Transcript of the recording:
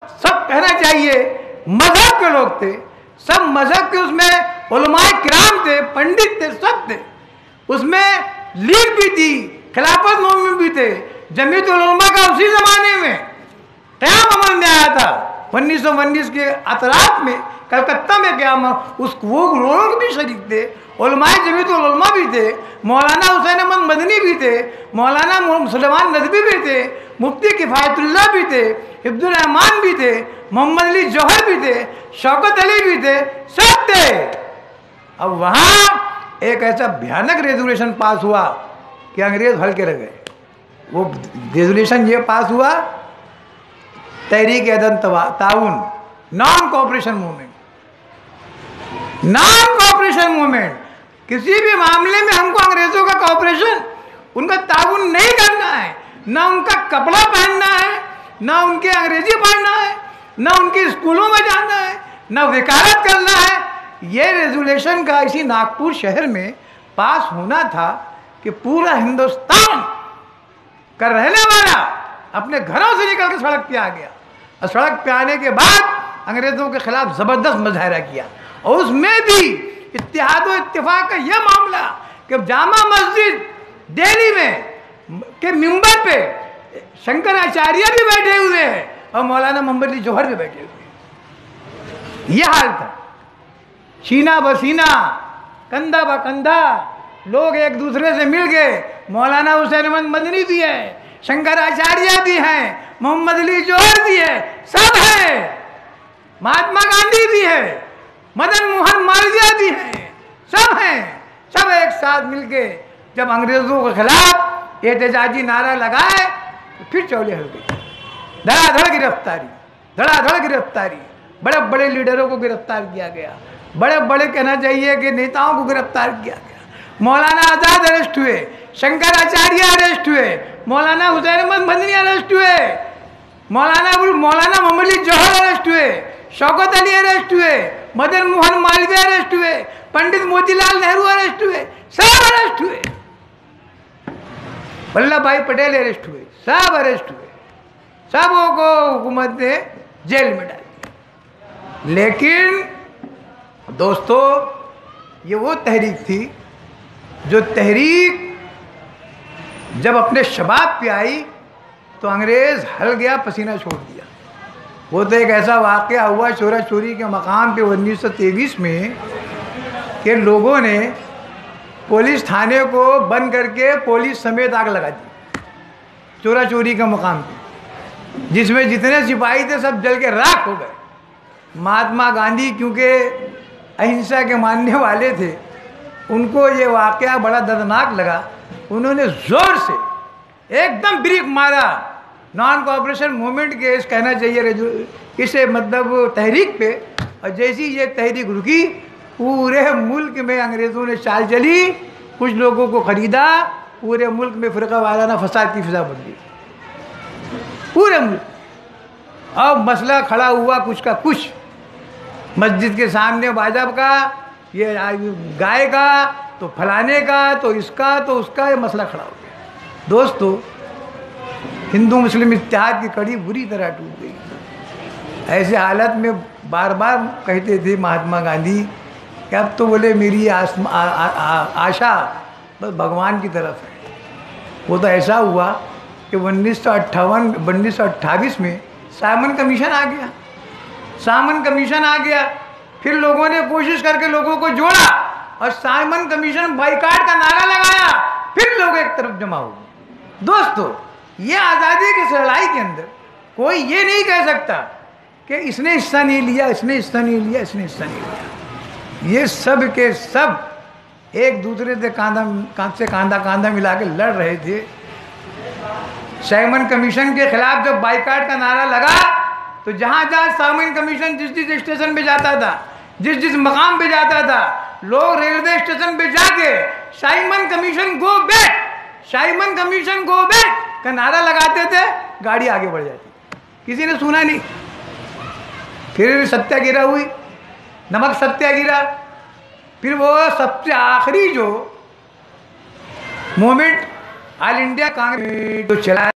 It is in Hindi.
सब कहना चाहिए मजहब के लोग थे, सब मजहब के उसमें उलमाए किराम थे, पंडित थे, सब थे। उसमें लीग भी थी, खिलाफत मूवमेंट भी थे। जमीयत उल उलमा का उसी जमाने में क़याम अमल में आया था 1919 के अतराफ में, कलकत्ता में क़याम। उस वो लोग भी शरीक थे, उलमाए जमीयत उल उलमा भी थे, मौलाना हुसैन अहमद मदनी भी थे, मौलाना सुलेमान नदवी भी थे, मुफ्ती किफ़ायतुल्लाह भी थे, हिफ्जुर रहमान भी थे, मोहम्मद अली जौहर भी थे, शौकत अली भी थे, सब थे। अब वहाँ एक ऐसा भयानक रेजोल्यूशन पास हुआ कि अंग्रेज हल्के रह गए। वो रेजोल्यूशन ये पास हुआ, तहरीक अदम ताउन, non cooperation movement. Non cooperation movement, किसी भी मामले में हमको अंग्रेजों का कोऑपरेशन, उनका ताउन नहीं करना है, ना उनका कपड़ा पहनना है, ना उनके अंग्रेजी पढ़ना है, ना उनके स्कूलों में जाना है, ना वकालत करना है। ये रेजोल्यूशन का इसी नागपुर शहर में पास होना था कि पूरा हिंदुस्तान का रहने वाला अपने घरों से निकल के सड़क पे आ गया। और सड़क पे आने के बाद अंग्रेजों के खिलाफ जबरदस्त मुजाहरा किया। और उसमें भी इत्तेहाद व इत्तेफाक का यह मामला कि जामा मस्जिद दिल्ली में के मिंबर पे शंकराचार्य भी बैठे हुए हैं और मौलाना मोहम्मद अली जौहर भी बैठे हुए हैं। यह हाल था। सीना बसीना, कंधा ब कंधा लोग एक दूसरे से मिल गए। मौलाना हुसैन अहमद मदनी भी है, शंकराचार्य भी हैं, मोहम्मद अली जौहर भी है, सब है। महात्मा गांधी भी है, मदन मोहन मालवीय भी हैं, सब हैं। सब एक साथ मिलके जब अंग्रेजों के खिलाफ एहतजाजी नारा लगाए तो फिर चौले हल गई। धड़ाधड़ गिरफ्तारी, धड़ाधड़ गिरफ्तारी, बड़े बड़े लीडरों को गिरफ्तार किया गया, बड़े बड़े कहना चाहिए कि नेताओं को गिरफ्तार किया गया। मौलाना आज़ाद अरेस्ट हुए, शंकराचार्य अरेस्ट हुए, मौलाना हुसैन अहमद मदनी अरेस्ट हुए, मौलाना मोहम्मद अली जौहर अरेस्ट हुए, शौकत अली अरेस्ट हुए, मदन मोहन मालवीय अरेस्ट हुए, पंडित मोतीलाल नेहरू अरेस्ट हुए, सब अरेस्ट हुए। वल्लभ भाई पटेल अरेस्ट हुए, सब अरेस्ट हुए, सबों को हुकूमत ने जेल में डाल दिया। लेकिन दोस्तों, ये वो तहरीक थी जो तहरीक जब अपने शबाब पे आई तो अंग्रेज हल गया, पसीना छोड़ दिया। वो तो एक ऐसा वाक़या हुआ चोरा चोरी के मकाम पे 1923 में कि लोगों ने पुलिस थाने को बंद करके पुलिस समेत आग लगा दी चोरा चोरी के मकाम पे, जिसमें जितने सिपाही थे सब जल के राख हो गए। महात्मा गांधी क्योंकि अहिंसा के मानने वाले थे, उनको ये वाक़या बड़ा दर्दनाक लगा। उन्होंने ज़ोर से एकदम ब्रेक मारा नॉन कोऑपरेशन मूवमेंट के, इस कहना चाहिए इसे मतलब तहरीक पे। और जैसी ये तहरीक रुकी, पूरे मुल्क में अंग्रेज़ों ने चाल चली, कुछ लोगों को ख़रीदा, पूरे मुल्क में फ़िरका वाराना फसाद की फिजा बन गई पूरे मुल्क। अब मसला खड़ा हुआ कुछ का कुछ, मस्जिद के सामने बाजब का, ये गाय का, तो फलाने का, तो इसका, तो उसका, ये मसला खड़ा हो गया। दोस्तों, हिंदू मुस्लिम इत्तेहाद की कड़ी बुरी तरह टूट गई। ऐसे हालत में बार बार कहते थे महात्मा गांधी कि अब तो बोले मेरी आशा बस भगवान की तरफ है। वो तो ऐसा हुआ कि 1928 में साइमन कमीशन आ गया। साइमन कमीशन आ गया, फिर लोगों ने कोशिश करके लोगों को जोड़ा और साइमन कमीशन बाइकाट का नारा लगाया, फिर लोग एक तरफ जमा हो गए। दोस्तों, ये आज़ादी की लड़ाई के अंदर कोई ये नहीं कह सकता कि इसने हिस्सा नहीं लिया, इसने हिस्सा नहीं लिया, इसने हिस्सा नहीं लिया। ये सब के सब एक दूसरे से कांधा मिला के लड़ रहे थे। साइमन कमीशन के खिलाफ जब बाइकाट का नारा लगा तो जहाँ जहाँ साइमन कमीशन जिस जिस स्टेशन पे जाता था, जिस जिस मकाम पे जाता था, लोग रेलवे स्टेशन पे जाके Simon commission go back, Simon commission go back का नारा लगाते थे, गाड़ी आगे बढ़ जाती। किसी ने सुना नहीं। फिर सत्याग्रह हुई, नमक सत्याग्रह। फिर वो सबसे आखिरी जो मूवमेंट ऑल इंडिया कांग्रेस जो चला